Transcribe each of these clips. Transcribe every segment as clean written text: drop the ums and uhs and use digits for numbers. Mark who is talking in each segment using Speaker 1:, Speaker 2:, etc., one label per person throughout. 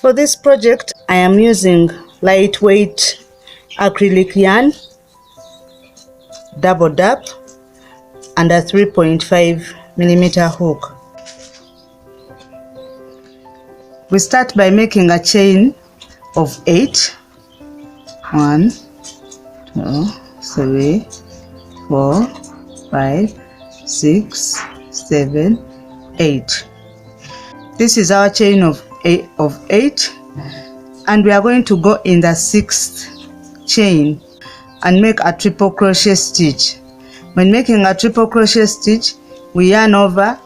Speaker 1: For this project, I am using lightweight acrylic yarn, double dap, and a 3.5mm hook. We start by making a chain of 8. 1, 2, 3, 4, 5, 6, 7, 8. This is our chain of 8, and we are going to go in the 6th chain and make a triple crochet stitch. When making a triple crochet stitch, we yarn over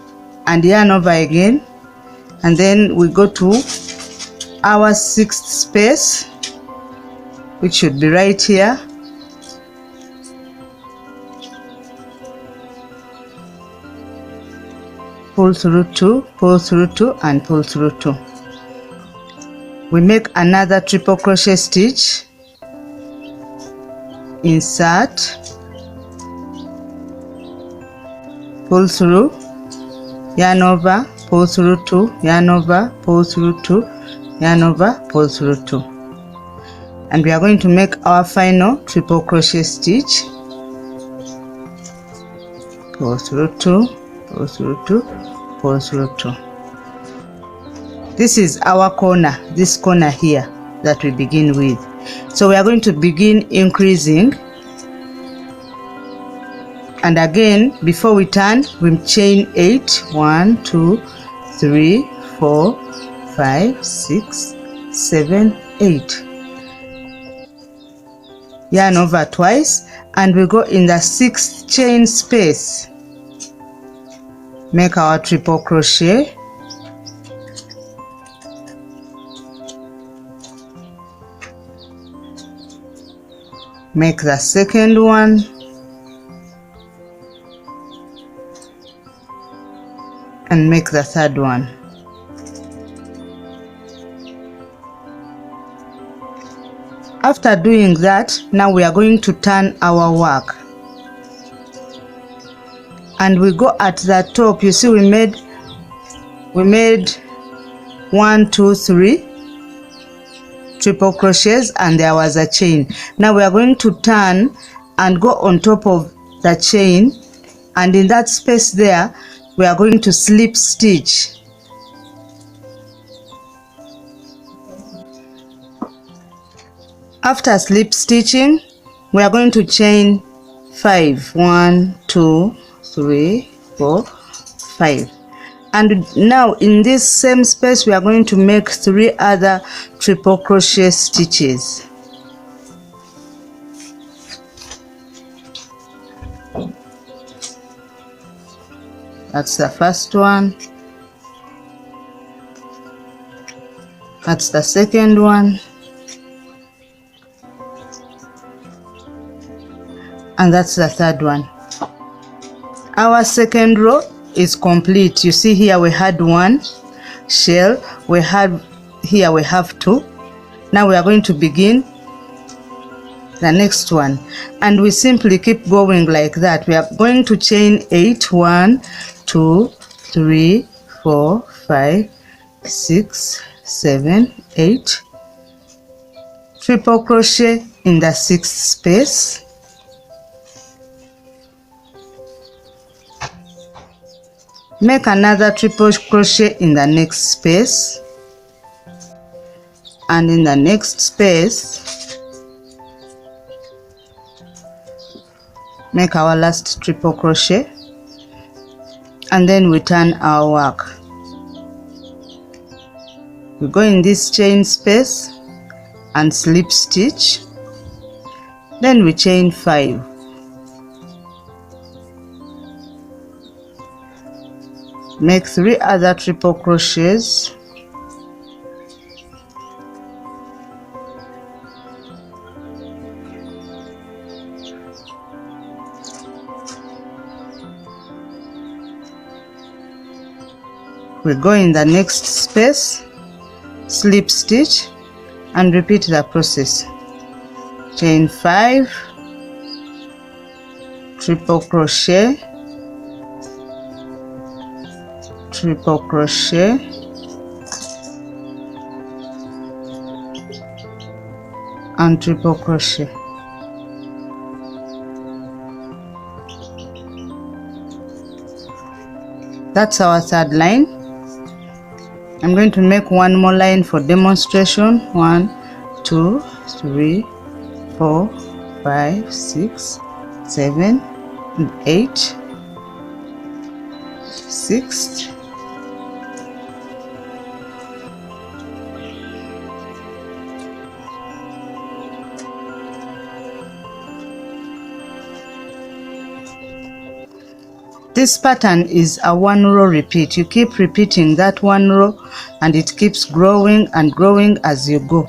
Speaker 1: and yarn over again, and then we go to our 6th space, which should be right here. Pull through 2, pull through 2, and pull through 2. We make another triple crochet stitch, insert, pull through, yarn over, pull through 2, yarn over, pull through 2, yarn over, pull through 2. And we are going to make our final triple crochet stitch. Pull through 2, pull through 2, pull through 2. This is our corner, this corner here that we begin with. So we are going to begin increasing, and again before we turn, we chain 8. 1, 2, 3, 4, 5, 6, 7, 8. Yarn over twice, and we go in the 6th chain space. Make our triple crochet, make the second one, and make the third one. After doing that, now we are going to turn our work, and we go at the top. You see we made 1, 2, 3 triple crochets, and there was a chain. Now we are going to turn and go on top of the chain, and in that space there we are going to slip stitch. After slip stitching, we are going to chain 5. 1, 2, 3, 4, 5. And now in this same space we are going to make 3 other triple crochet stitches. That's the first one, that's the second one, and that's the third one. Our second row is complete. You see here we had 1 shell, we have 2. Now we are going to begin the next one, and we simply keep going like that. We are going to chain 8. 1, 2, 3, 4, 5, 6, 7, 8. Triple crochet in the 6th space. Make another triple crochet in the next space, and in the next space make our last triple crochet, and then we turn our work. We go in this chain space and slip stitch, then we chain 5. Make 3 other triple crochets, we go in the next space, slip stitch, and repeat the process. Chain 5, triple crochet, triple crochet, and triple crochet. That's our third line. I'm going to make one more line for demonstration. 1 2 3 4 5 6 7 and 8. 6. This pattern is a 1 row repeat. You keep repeating that 1 row and it keeps growing and growing as you go.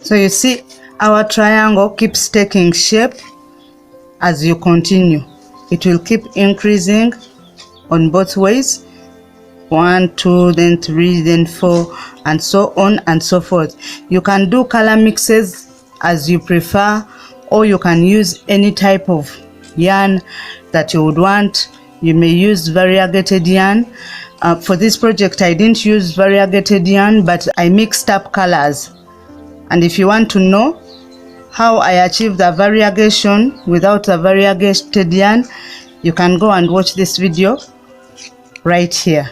Speaker 1: So you see our triangle keeps taking shape as you continue. It will keep increasing on both ways. 1 2 then 3 then 4 and so on and so forth. You can do color mixes as you prefer, or you can use any type of yarn that you would want. You may use variegated yarn. For this project I didn't use variegated yarn, but I mixed up colors. And if you want to know how I achieved the variegation without a variegated yarn, you can go and watch this video right here.